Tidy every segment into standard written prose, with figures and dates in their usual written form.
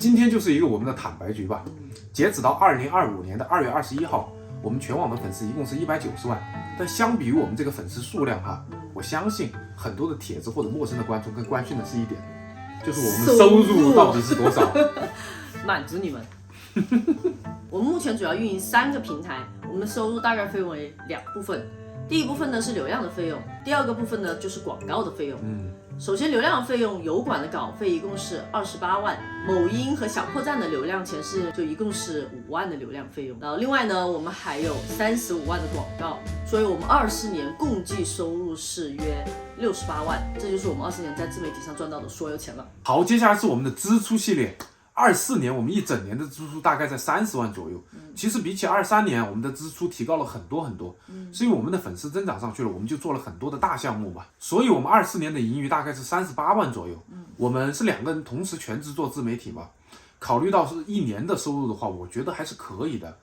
今天就是一个我们的坦白局吧。截止到2025年的2月21号，我们全网的粉丝一共是190万。但相比于我们这个粉丝数量哈，我相信很多的帖子或者陌生的观众更关心的是一点，就是我们收入到底是多少。满足你们。我们目前主要运营3个平台，我们的收入大概分为2部分。第一部分呢是流量的费用，第二个部分呢就是广告的费用。首先流量的费用，油管的稿费一共是28万，某音和小破站的流量钱就一共是5万的流量费用。然后另外呢，我们还有35万的广告，所以我们24年共计收入是约68万，这就是我们24年在自媒体上赚到的所有钱了。好，接下来是我们的支出系列。24年我们一整年的支出大概在30万左右，其实比起23年我们的支出提高了很多很多，是因为我们的粉丝增长上去了，我们就做了很多的大项目嘛，所以我们24年的盈余大概是38万左右。我们是2个人同时全职做自媒体嘛，考虑到是1年的收入的话，我觉得还是可以的。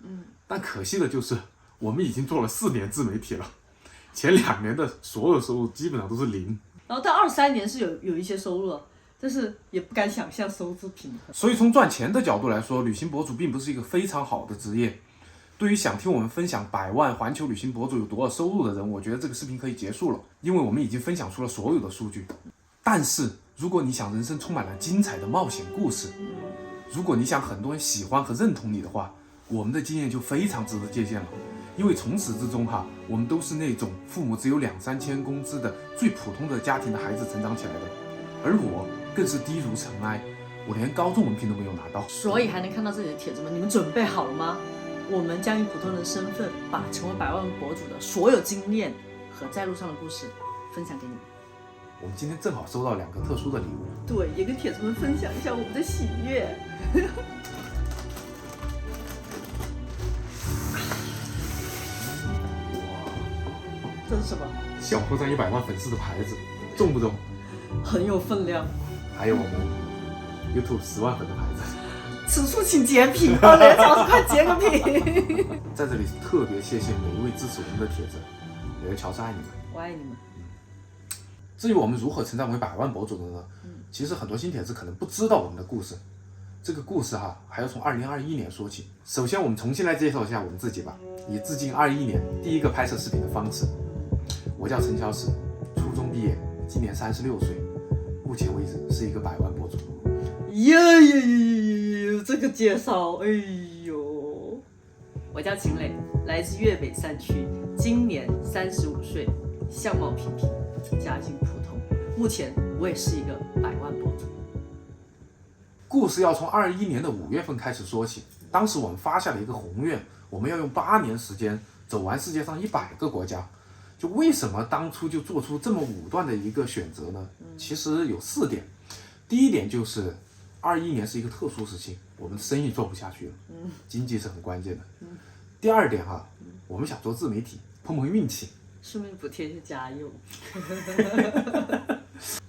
但可惜的就是我们已经做了4年自媒体了，前2年的所有收入基本上都是0，然后到23年是有一些收入了，但是也不敢想象收支平衡。所以从赚钱的角度来说，旅行博主并不是一个非常好的职业。对于想听我们分享100万环球旅行博主有多少收入的人，我觉得这个视频可以结束了，因为我们已经分享出了所有的数据。但是如果你想人生充满了精彩的冒险故事，如果你想很多人喜欢和认同你的话，我们的经验就非常值得借鉴了。因为从始至终我们都是那种父母只有2-3千工资的最普通的家庭的孩子成长起来的，而我更是低如尘埃，我连高中文凭都没有拿到。所以还能看到这里的帖子们，你们准备好了吗？我们将以普通人的身份，把成为100万博主的所有经验和在路上的故事分享给你们。我们今天正好收到2个特殊的礼物，对，也跟帖子们分享一下我们的喜悦。这是什么？小破站100万粉丝的牌子，重不重？很有分量。还有我们 YouTube 10万粉的牌子。此处请截屏哦，雷老师快截个屏。在这里特别谢谢每一位支持我们的帖子，每位乔治爱你们，我爱你们。至于我们如何成长为100万博主的呢？其实很多新帖子可能不知道我们的故事，这个故事还要从2021年说起。首先我们重新来介绍一下我们自己吧，以致敬21年第一个拍摄视频的方式。我叫陈乔石，初中毕业，今年36岁，目前为止是一个100万博主。这个介绍，哎呦！我叫秦磊，来自粤北3区，今年35岁，相貌平平，家境普通，目前我也是一个100万博主。故事要从21年的5月份开始说起，当时我们发下了一个宏愿，我们要用8年时间走完世界上100个国家。就为什么当初就做出这么武断的一个选择呢？其实有4点。第一点就是21年是一个特殊时期，我们的生意做不下去了，经济是很关键的。第二点我们想做自媒体，碰碰运气，顺便补贴一下家用。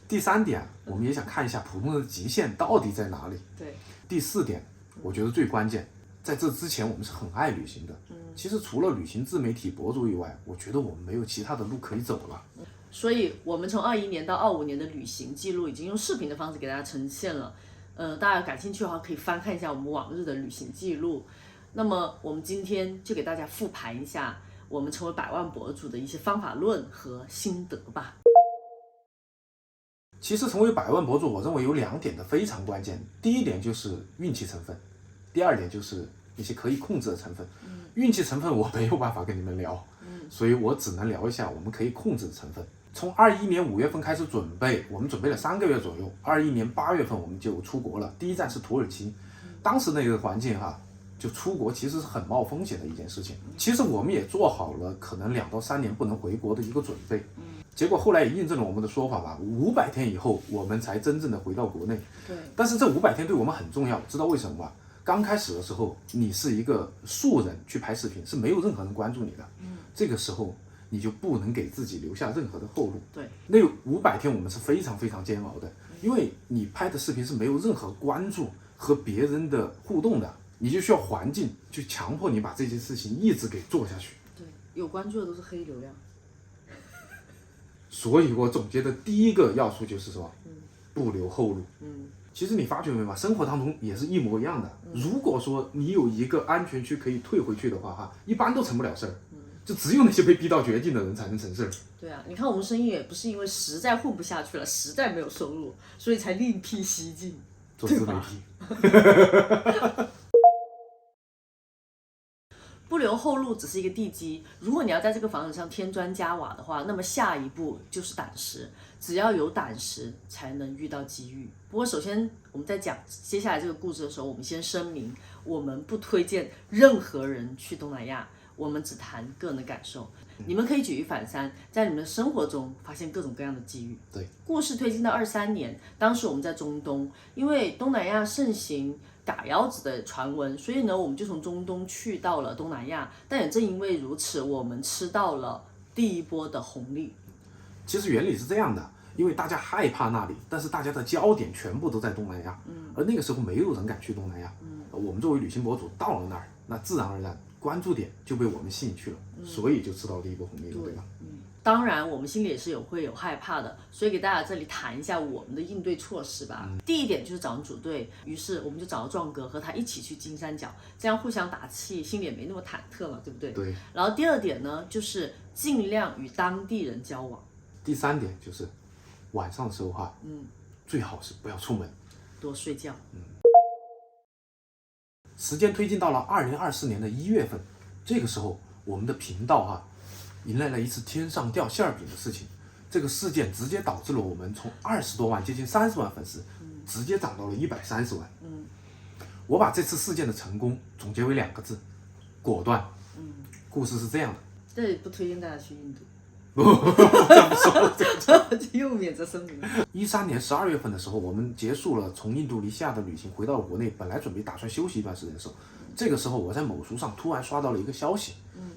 第3点，我们也想看一下普通人的极限到底在哪里。对。第4点，我觉得最关键，在这之前我们是很爱旅行的。其实除了旅行自媒体博主以外，我觉得我们没有其他的路可以走了。所以我们从21年到25年的旅行记录已经用视频的方式给大家呈现了。大家感兴趣的话可以翻看一下我们往日的旅行记录。那么我们今天就给大家复盘一下我们成为100万博主的一些方法论和心得吧。其实成为100万博主，我认为有2点的非常关键。第一点就是运气成分，第2点就是一些可以控制的成分。运气成分我没有办法跟你们聊，所以我只能聊一下我们可以控制的成分。从21年5月份开始准备，我们准备了3个月左右。21年8月份我们就出国了，第一站是土耳其。当时那个环境就出国其实是很冒风险的一件事情。其实我们也做好了可能2到3年不能回国的一个准备。结果后来也印证了我们的说法500天以后我们才真正的回到国内。对。但是这500天对我们很重要，知道为什么吗？刚开始的时候，你是一个素人去拍视频，是没有任何人关注你的。这个时候你就不能给自己留下任何的后路。对。那500天我们是非常非常煎熬的，因为你拍的视频是没有任何关注和别人的互动的，你就需要环境去强迫你把这件事情一直给做下去。对，有关注的都是黑流量。所以我总结的第一个要素就是说，不留后路。其实你发觉没有，生活当中也是一模一样的。如果说你有一个安全区可以退回去的话，哈，一般都成不了事儿。就只有那些被逼到绝境的人才能成事儿。对啊，你看我们生意也不是因为实在混不下去了，实在没有收入，所以才另辟蹊径，做自媒体。不留后路只是一个地基，如果你要在这个房子上添砖加瓦的话，那么下一步就是胆识。只要有胆识，才能遇到机遇。不过，首先我们在讲接下来这个故事的时候，我们先声明，我们不推荐任何人去东南亚，我们只谈个人的感受。你们可以举一反三，在你们的生活中发现各种各样的机遇。对，故事推进到23年，当时我们在中东，因为东南亚盛行嘎腰子的传闻，所以呢，我们就从中东去到了东南亚。但也正因为如此，我们吃到了第一波的红利。其实原理是这样的，因为大家害怕那里，但是大家的焦点全部都在东南亚，而那个时候没有人敢去东南亚。我们作为旅行博主到了那儿，那自然而然关注点就被我们吸引去了，所以就吃到第一波红利了，对吧？当然，我们心里也是会有害怕的，所以给大家这里谈一下我们的应对措施吧。第一点就是找人组队，于是我们就找了壮哥和他一起去金三角，这样互相打气，心里也没那么忐忑嘛，对不对？对。然后第二点呢，就是尽量与当地人交往。第三点就是晚上的时候哈，最好是不要出门，多睡觉。时间推进到了2024年的1月份，这个时候我们的频道哈，迎来了一次天上掉馅饼的事情。这个事件直接导致了我们从20多万接近30万粉丝，直接涨到了130万。我把这次事件的成功总结为2个字：果断。故事是这样的，这里不推荐大家去印度。这样说，又免责声明。13年12月份的时候，我们结束了从印度尼西亚的旅行，回到了国内，本来准备打算休息一段时间的时候，这个时候我在某书上突然刷到了一个消息，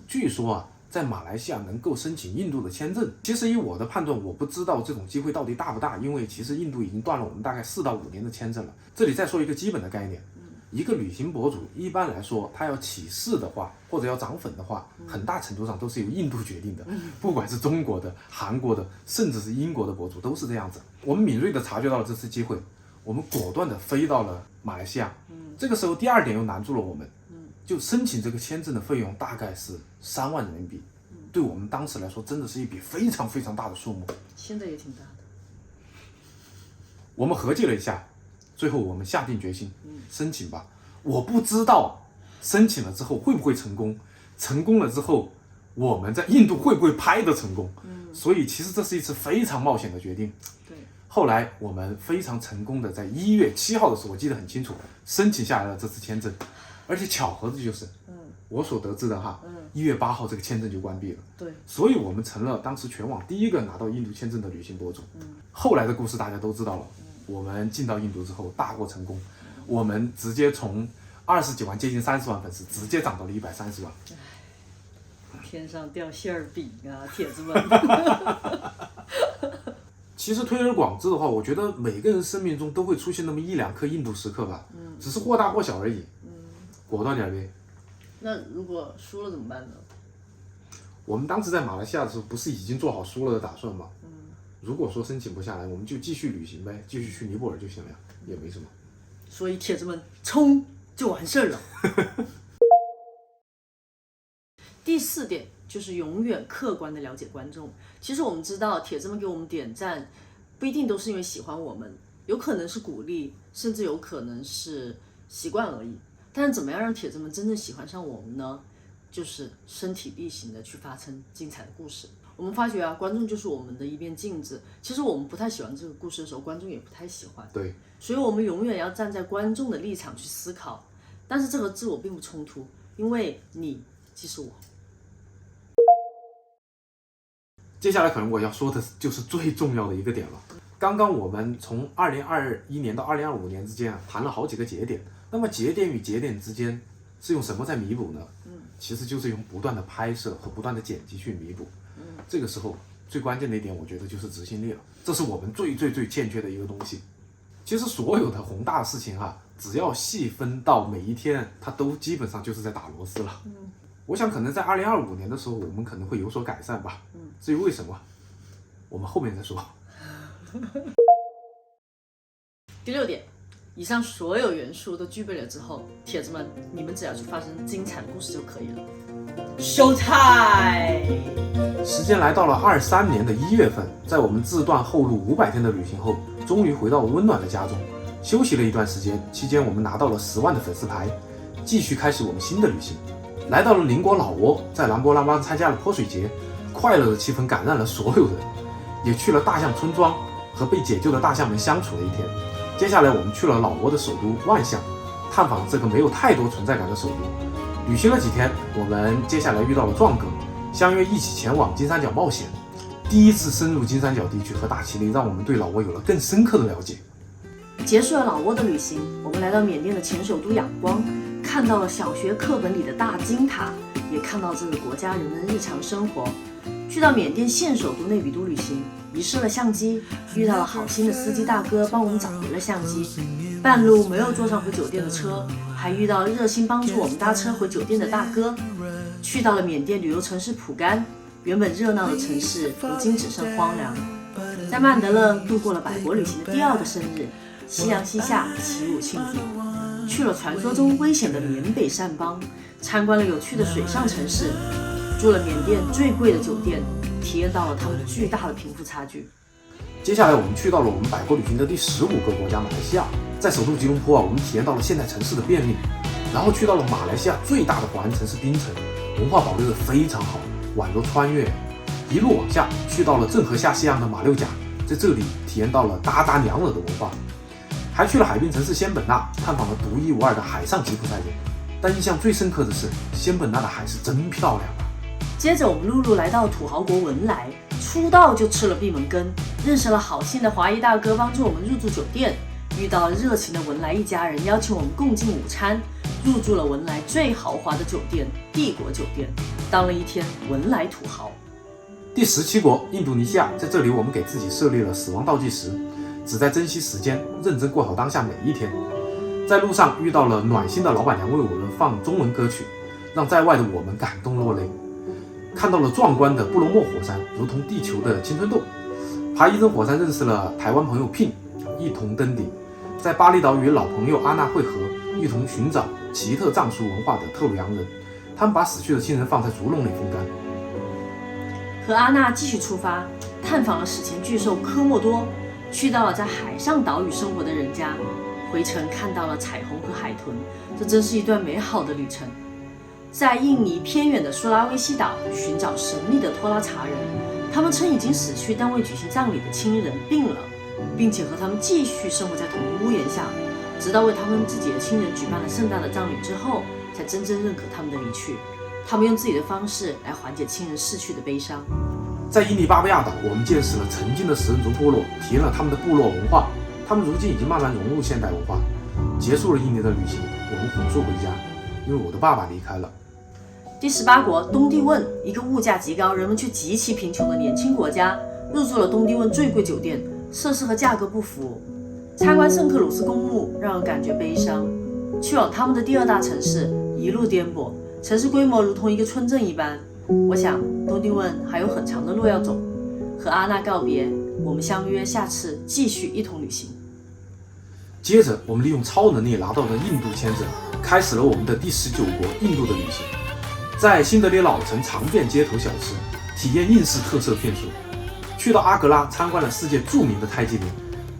据说啊，在马来西亚能够申请印度的签证。其实以我的判断，我不知道这种机会到底大不大，因为其实印度已经断了我们大概4到5年的签证了。这里再说一个基本的概念。一个旅行博主一般来说，他要起势的话，或者要涨粉的话，很大程度上都是由印度决定的。不管是中国的、韩国的，甚至是英国的博主，都是这样子。我们敏锐地察觉到了这次机会，我们果断地飞到了马来西亚。这个时候第二点又难住了我们，就申请这个签证的费用大概是3万人民币，对我们当时来说真的是一笔非常非常大的数目。现在也挺大的。我们合计了一下，最后我们下定决心，申请吧。我不知道申请了之后会不会成功，成功了之后我们在印度会不会拍得成功。所以其实这是一次非常冒险的决定。对。后来我们非常成功的在1月7号的时候，我记得很清楚，申请下来了这次签证。而且巧合的就是，我所得知的哈，1月8号这个签证就关闭了。对。所以我们成了当时全网第一个拿到印度签证的旅行博主。后来的故事大家都知道了。我们进到印度之后大获成功，我们直接从20几万接近30万粉丝，直接涨到了130万。天上掉馅儿饼啊，铁子们！其实推而广之的话，我觉得每个人生命中都会出现那么1-2颗印度时刻吧，只是或大或小而已。果断点呗。那如果输了怎么办呢？我们当时在马来西亚的时候，不是已经做好输了的打算吗？如果说申请不下来，我们就继续旅行呗，继续去尼泊尔就行了呀，也没什么。所以铁子们冲就完事儿了。第4点就是永远客观的了解观众。其实我们知道，铁子们给我们点赞，不一定都是因为喜欢我们，有可能是鼓励，甚至有可能是习惯而已。但是怎么样让铁子们真正喜欢上我们呢？就是身体力行的去发生精彩的故事。我们发觉啊，观众就是我们的一面镜子。其实我们不太喜欢这个故事的时候，观众也不太喜欢。对。所以我们永远要站在观众的立场去思考。但是这个自我并不冲突，因为你即是我。接下来可能我要说的就是最重要的一个点了。刚刚我们从2021年到2025年之间谈了好几个节点，那么节点与节点之间是用什么在弥补呢？其实就是用不断的拍摄和不断的剪辑去弥补。这个时候最关键的一点，我觉得就是执行力了，这是我们最欠缺的一个东西。其实所有的宏大的事情只要细分到每一天，它都基本上就是在打螺丝了。我想可能在2025年的时候，我们可能会有所改善吧。至于为什么，我们后面再说。第6点，以上所有元素都具备了之后，铁子们，你们只要去发生精彩的故事就可以了。Show time！ 时间来到了23年的1月份，在我们自断后路500天的旅行后，终于回到温暖的家中，休息了一段时间。期间我们拿到了10万的粉丝牌，继续开始我们新的旅行。来到了邻国老挝，在兰波拉邦参加了泼水节，快乐的气氛感染了所有人，也去了大象村庄，和被解救的大象们相处了一天。接下来我们去了老挝的首都万象，探访这个没有太多存在感的首都。旅行了几天，我们接下来遇到了壮哥，相约一起前往金三角冒险。第一次深入金三角地区和大其力，让我们对老挝有了更深刻的了解。结束了老挝的旅行，我们来到缅甸的前首都仰光，看到了小学课本里的大金塔，也看到这个国家人的日常生活。去到缅甸现首都内比都旅行，遗失了相机，遇到了好心的司机大哥帮我们找回了相机。半路没有坐上回酒店的车，还遇到了热心帮助我们搭车回酒店的大哥。去到了缅甸旅游城市蒲甘，原本热闹的城市如今只剩荒凉。在曼德勒度过了百国旅行的第2个生日，夕阳西下，起舞庆祝。去了传说中危险的缅北掸邦，参观了有趣的水上城市，住了缅甸最贵的酒店，体验到了他们巨大的贫富差距。接下来我们去到了我们百国旅行的第15个国家马来西亚，在首都吉隆坡我们体验到了现代城市的便利，然后去到了马来西亚最大的华人城市槟城，文化保留的非常好，宛若穿越。一路往下，去到了郑和下西洋的马六甲，在这里体验到了达达娘惹的文化，还去了海滨城市仙本那，探访了独一无二的海上吉普赛人。但印象最深刻的是，仙本那的海是真漂亮啊！接着我们陆路来到土豪国文莱，出道就吃了闭门羹，认识了好心的华裔大哥帮助我们入住酒店，遇到了热情的文莱一家人邀请我们共进午餐，入住了文莱最豪华的酒店帝国酒店，当了一天文莱土豪。第17国印度尼西亚，在这里我们给自己设立了死亡倒计时，只在珍惜时间，认真过好当下每一天。在路上遇到了暖心的老板娘为我们放中文歌曲，让在外的我们感动落泪。看到了壮观的布罗莫火山，如同地球的青春痘。爬伊真火山认识了台湾朋友 Pin， 一同登顶。在巴厘岛与老朋友阿娜会合，一同寻找奇特藏族文化的特鲁洋人，他们把死去的亲人放在竹笼里风干。和阿娜继续出发，探访了史前巨兽科莫多，去到了在海上岛屿生活的人家。回程看到了彩虹和海豚，这真是一段美好的旅程。在印尼偏远的苏拉威西岛寻找神秘的托拉查人，他们称已经死去但未举行葬礼的亲人病了，并且和他们继续生活在同一屋檐下，直到为他们自己的亲人举办了盛大的葬礼之后，才真正认可他们的离去。他们用自己的方式来缓解亲人逝去的悲伤。在印尼巴布亚岛，我们见识了曾经的食人族部落，体验了他们的部落文化。他们如今已经慢慢融入现代文化。结束了印尼的旅行，我们火速回家，因为我的爸爸离开了。第18国东帝汶，一个物价极高、人们却极其贫穷的年轻国家，入住了东帝汶最贵酒店，设施和价格不符。参观圣克鲁斯公墓让人感觉悲伤。去往他们的第2大城市，一路颠簸，城市规模如同一个村镇一般。我想东帝汶还有很长的路要走。和阿娜告别，我们相约下次继续一同旅行。接着，我们利用超能力拿到的印度签证，开始了我们的第19国印度的旅行。在新德里老城尝遍街头小吃，体验印式特色骗术。去到阿格拉参观了世界著名的泰姬陵，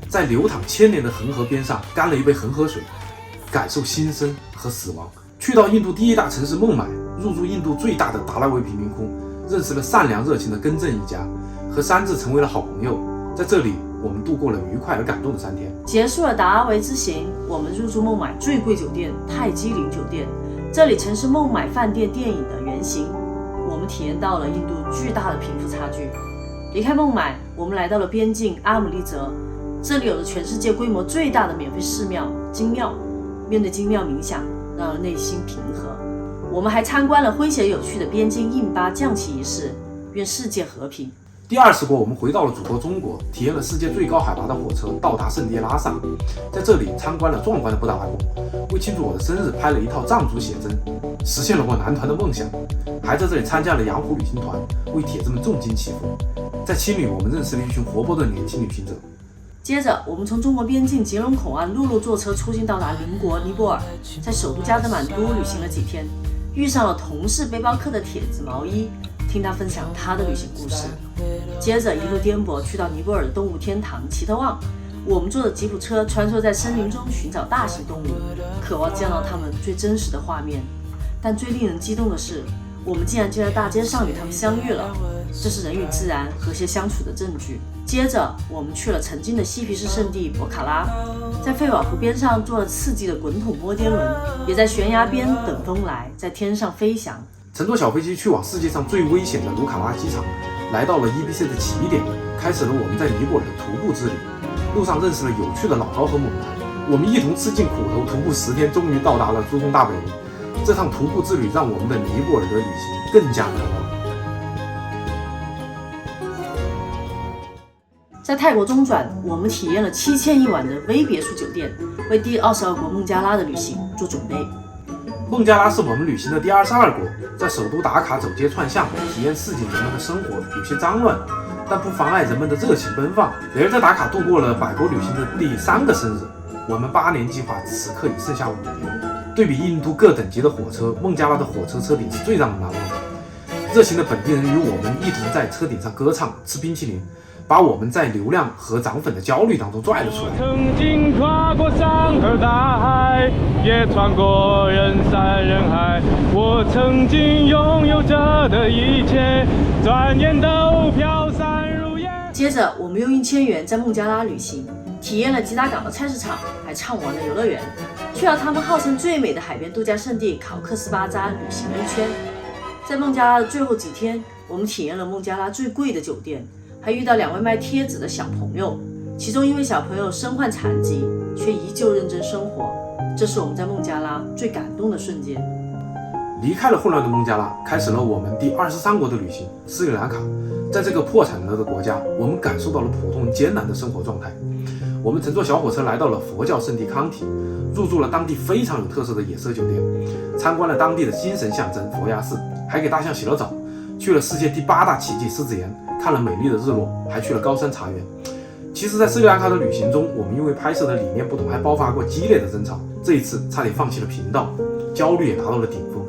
在流淌1000年的恒河边上干了一杯恒河水，感受新生和死亡。去到印度第1大城市孟买，入住印度最大的达拉维贫民窟，认识了善良热情的根正一家，和山治成为了好朋友。在这里，我们度过了愉快而感动的3天。结束了达拉维之行，我们入住孟买最贵酒店泰姬陵酒店，这里曾是孟买饭店电影的原型。我们体验到了印度巨大的贫富差距。离开孟买，我们来到了边境阿姆利则，这里有着全世界规模最大的免费寺庙金庙，面对金庙冥想，让人内心平和。我们还参观了诙谐有趣的边境印巴降旗仪式，愿世界和平。第20国，我们回到了祖国中国，体验了世界最高海拔的火车，到达圣地拉萨。在这里参观了壮观的布达拉宫，为庆祝我的生日拍了一套藏族写真，实现了我男团的梦想。还在这里参加了羊湖旅行团，为铁子们重金祈福。在青旅，我们认识了一群活泼的年轻旅行者。接着，我们从中国边境吉隆口岸陆路坐车出境到达邻国尼泊尔，在首都加德满都旅行了几天，遇上了同是背包客的铁子毛衣，听他分享他的旅行故事。接着一路颠簸去到尼泊尔的动物天堂奇特旺，我们坐着吉普车穿梭在森林中寻找大型动物，渴望见到它们最真实的画面。但最令人激动的是，我们竟然就在大街上与它们相遇了，这是人与自然和谐相处的证据。接着我们去了曾经的嬉皮士圣地博卡拉，在费瓦湖边上坐了刺激的滚筒摩天轮，也在悬崖边等风来，在天上飞翔。乘坐小飞机去往世界上最危险的卢卡拉机场，来到了 EBC 的起点，开始了我们在尼泊尔的徒步之旅。路上认识了有趣的老高和猛男，我们一同吃尽苦头，徒步10天，终于到达了珠峰大本营。这趟徒步之旅让我们的尼泊尔的旅行更加难忘。在泰国中转，我们体验了7000一晚的微别墅酒店，为第22国孟加拉的旅行做准备。孟加拉是我们旅行的第22国，在首都打卡走街串巷，体验市井人们的生活，有些脏乱，但不妨碍人们的热情奔放。然而在打卡度过了百国旅行的第3个生日，我们8年计划此刻已剩下5年。对比印度各等级的火车，孟加拉的火车车顶是最让人难忘的。热情的本地人与我们一同在车顶上歌唱、吃冰淇淋，把我们在流量和涨粉的焦虑当中拽了出来。曾经跨过山和大海，也穿过人山人海，我曾经拥有着的一切，转眼都飘散如烟。接着我们用1000元在孟加拉旅行，体验了吉达港的菜市场，还畅玩了游乐园，去了他们号称最美的海边度假胜地考克斯巴扎旅行了一圈。在孟加拉的最后几天，我们体验了孟加拉最贵的酒店，还遇到2位卖贴纸的小朋友，其中一位小朋友身患残疾，却依旧认真生活，这是我们在孟加拉最感动的瞬间。离开了混乱的孟加拉，开始了我们第23国的旅行——斯里兰卡。在这个破产了的国家，我们感受到了普通人艰难的生活状态。我们乘坐小火车来到了佛教圣地康体，入住了当地非常有特色的野色酒店，参观了当地的精神象征佛牙寺，还给大象洗了澡，去了世界第8大奇迹狮子岩，看了美丽的日落，还去了高山茶园。其实在斯里兰卡的旅行中，我们因为拍摄的理念不同，还爆发过激烈的争吵，这一次差点放弃了频道，焦虑也达到了顶峰。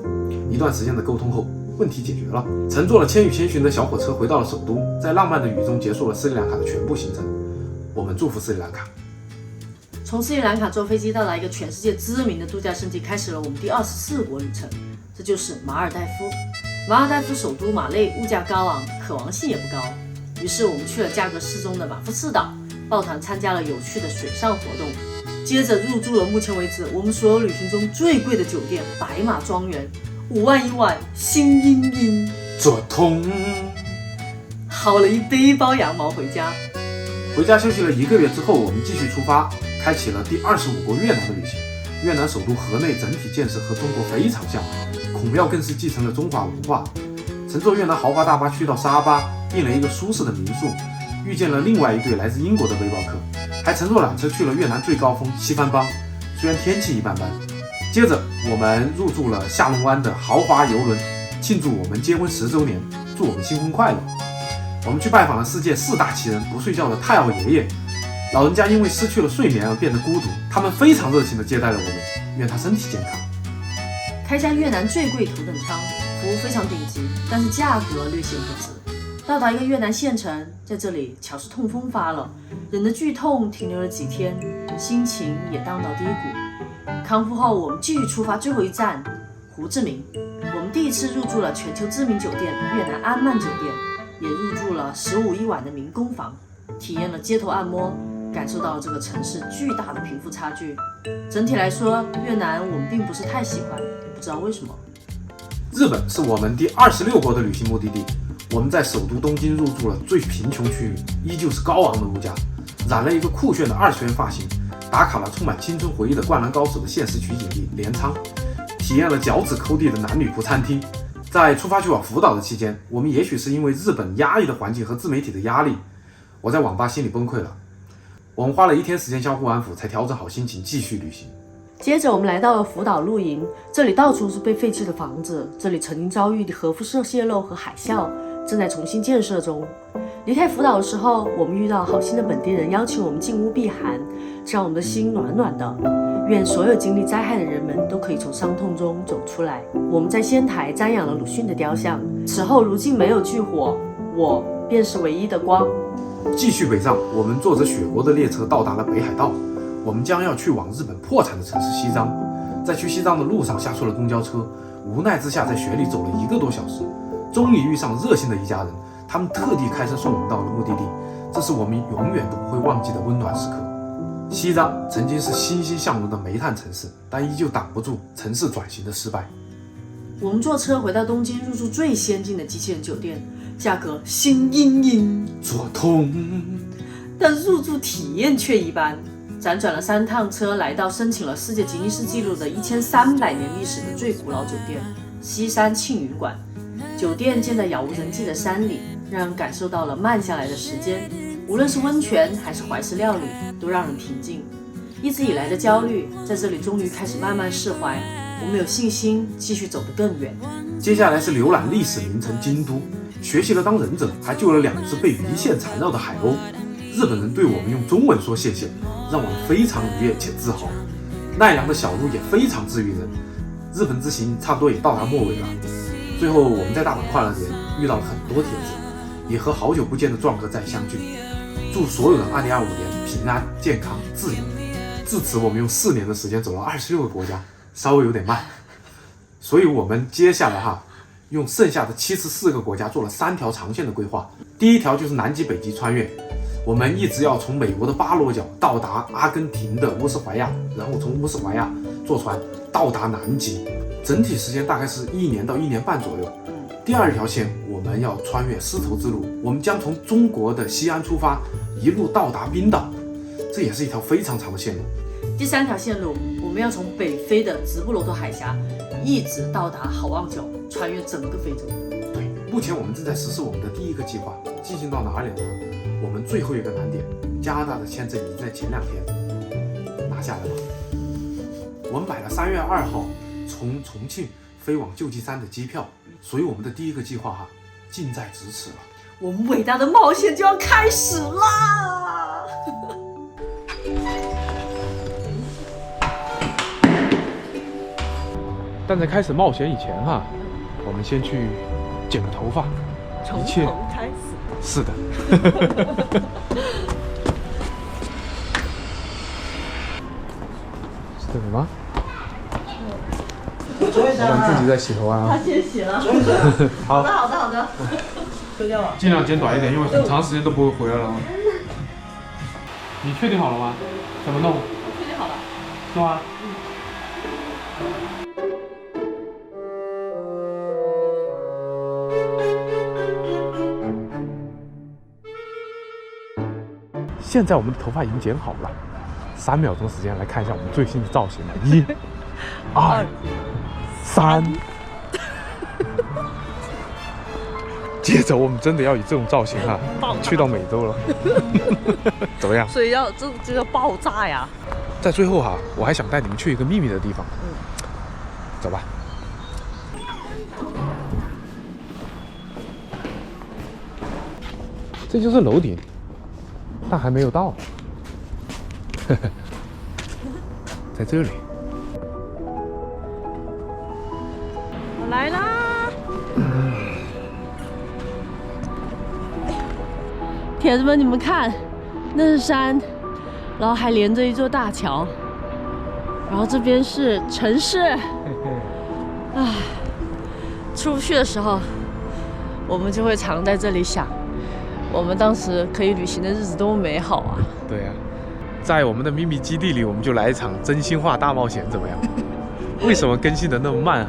一段时间的沟通后，问题解决了，乘坐了千与千寻的小火车回到了首都，在浪漫的雨中结束了斯里兰卡的全部行程。我们祝福斯里兰卡。从斯里兰卡坐飞机到达一个全世界知名的度假胜地，开始了我们第24国旅程，这就是马尔代夫。马尔代夫首都马累物价高昂，可玩性也不高，于是我们去了价格适中的马夫士岛，抱团参加了有趣的水上活动，接着入住了目前为止我们所有旅行中最贵的酒店白马庄园，5万1晚，心阴阴，做通。薅了一背包羊毛回家。回家休息了1个月之后，我们继续出发，开启了第25国越南的旅行。越南首都河内整体建设和中国非常像，孔庙更是继承了中华文化。乘坐越南豪华大巴去到沙巴，订了一个舒适的民宿，遇见了另外一对来自英国的背包客，还乘坐缆车去了越南最高峰西番邦，虽然天气一般般。接着我们入住了下龙湾的豪华游轮，庆祝我们结婚10周年，祝我们新婚快乐。我们去拜访了世界4大奇人不睡觉的太奥爷爷，老人家因为失去了睡眠而变得孤独，他们非常热情地接待了我们，愿他身体健康。开家越南最贵头等舱，服务非常顶级，但是价格略显不值。到达一个越南县城，在这里巧是痛风发了，忍着剧痛停留了几天，心情也荡到低谷。康复后，我们继续出发，最后一站胡志明。我们第一次入住了全球知名酒店越南安曼酒店，也入住了15一晚的民工房，体验了街头按摩，感受到了这个城市巨大的贫富差距。整体来说，越南我们并不是太喜欢，不知道为什么。日本是我们第26国的旅行目的地，我们在首都东京入住了最贫穷区域，依旧是高昂的物价，染了一个酷炫的2次元发型，打卡了充满青春回忆的灌篮高手的现实取景地镰仓，体验了脚趾抠地的男女仆餐厅。在出发去往福岛的期间，我们也许是因为日本压抑的环境和自媒体的压力，我在网吧心里崩溃了。我们花了1天时间相互安抚，才调整好心情继续旅行。接着我们来到了福岛露营，这里到处是被废弃的房子，这里曾经遭遇核辐射泄漏和海啸，正在重新建设中。离开福岛的时候，我们遇到好心的本地人邀请我们进屋避寒，这让我们的心暖暖的。愿所有经历灾害的人们都可以从伤痛中走出来。我们在仙台瞻仰了鲁迅的雕像，此后如今没有炬火，我便是唯一的光。继续北上，我们坐着雪国的列车到达了北海道，我们将要去往日本破产的城市西藏。在去西藏的路上下错了公交车，无奈之下在雪里走了1个多小时，终于遇上热心的一家人，他们特地开车送我们到了目的地，这是我们永远都不会忘记的温暖时刻。西藏曾经是欣欣向荣的煤炭城市，但依旧挡不住城市转型的失败。我们坐车回到东京，入住最先进的机器人酒店，价格心殷殷，做痛，但入住体验却一般。辗转了3趟车，来到申请了世界吉尼斯纪录的1300年历史的最古老酒店——西山庆云馆。酒店建在杳无人迹的山里，让人感受到了慢下来的时间。无论是温泉还是怀石料理，都让人平静。一直以来的焦虑，在这里终于开始慢慢释怀。我们有信心继续走得更远。接下来是浏览历史名城京都，学习了当忍者，还救了2只被迷线缠绕的海鸥。日本人对我们用中文说谢谢，让我们非常愉悦且自豪。奈良的小路也非常治愈人。日本之行差不多也到达末尾了。最后我们在大阪快乐节遇到了很多帖子，也和好久不见的壮哥再相聚。祝所有人2025年平安、健康、自由。至此，我们用4年的时间走了26个国家，稍微有点慢。所以我们接下来用剩下的74个国家做了3条长线的规划。第一条就是南极北极穿越，我们一直要从美国的巴罗角到达阿根廷的乌斯怀亚，然后从乌斯怀亚坐船到达南极，整体时间大概是1年到1年半左右。第2条线我们要穿越丝绸之路，我们将从中国的西安出发，一路到达冰岛，这也是一条非常长的线路。第3条线路，我们要从北非的直布罗陀海峡一直到达好望角，穿越整个非洲。对，目前我们正在实施我们的第1个计划，进行到哪里呢？我们最后一个难点，加拿大的签证已经在前2天拿下来了。我们买了3月2号从重庆飞往旧金山的机票，所以我们的第1个计划近在咫尺了。我们伟大的冒险就要开始啦！但在开始冒险以前我们先去剪个头发，从一切头开始。是的。是这个吗？老板自己在洗头啊。他先洗了。好好的。尽量剪短一点，因为很长时间都不会回来了。你确定好了吗？怎么弄？我确定好了。是吗？现在我们的头发已经剪好了，3秒钟时间来看一下我们最新的造型1、2、3。接着我们真的要以这种造型去到美洲了，怎么样？所以这叫爆炸呀！在最后我还想带你们去一个秘密的地方。走吧。这就是楼顶，但还没有到。在这里。我来啦！铁子们，你们看，那是山，然后还连着一座大桥，然后这边是城市。出不去的时候，我们就会常在这里想，我们当时可以旅行的日子多么美好啊！对呀，在我们的秘密基地里，我们就来一场真心话大冒险，怎么样？为什么更新的那么慢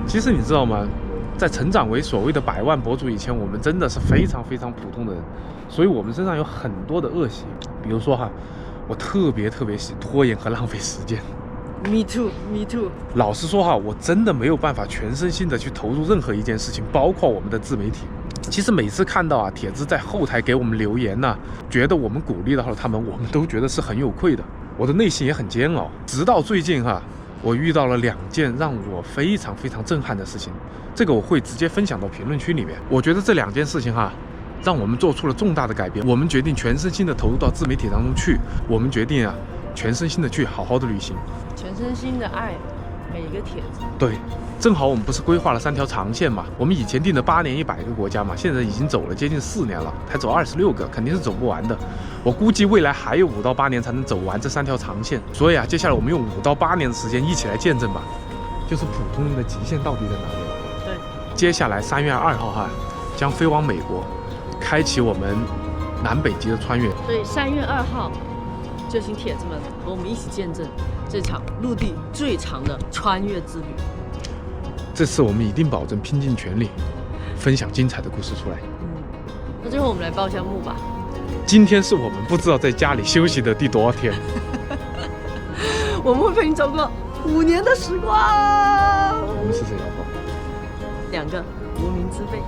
其实你知道吗？在成长为所谓的100万博主以前，我们真的是非常非常普通的人，所以我们身上有很多的恶习，比如说我特别喜拖延和浪费时间。Me too。老实说我真的没有办法全身心的去投入任何一件事情，包括我们的自媒体。其实每次看到帖子在后台给我们留言觉得我们鼓励到了他们，我们都觉得是很有愧的。我的内心也很煎熬。直到最近我遇到了2件让我非常非常震撼的事情，这个我会直接分享到评论区里面。我觉得这2件事情哈，让我们做出了重大的改变。我们决定全身心的投入到自媒体当中去，我们决定啊，全身心的去好好的旅行，全身心的爱每一个帖子。对，正好我们不是规划了3条长线嘛？我们以前定的8年100个国家嘛，现在已经走了接近4年了，才走26个，肯定是走不完的。我估计未来还有5到8年才能走完这3条长线。所以啊，接下来我们用5到8年的时间一起来见证吧，就是普通人的极限到底在哪里？对，接下来3月2号哈，将飞往美国，开启我们南北极的穿越。所以3月2号，就请帖子们和我们一起见证这场陆地最长的穿越之旅。这次我们一定保证拼尽全力，分享精彩的故事出来。那最后我们来报一下幕吧。今天是我们不知道在家里休息的第多少天。我们会陪你走过5年的时光。我们是谁老婆？ 2个无名之辈。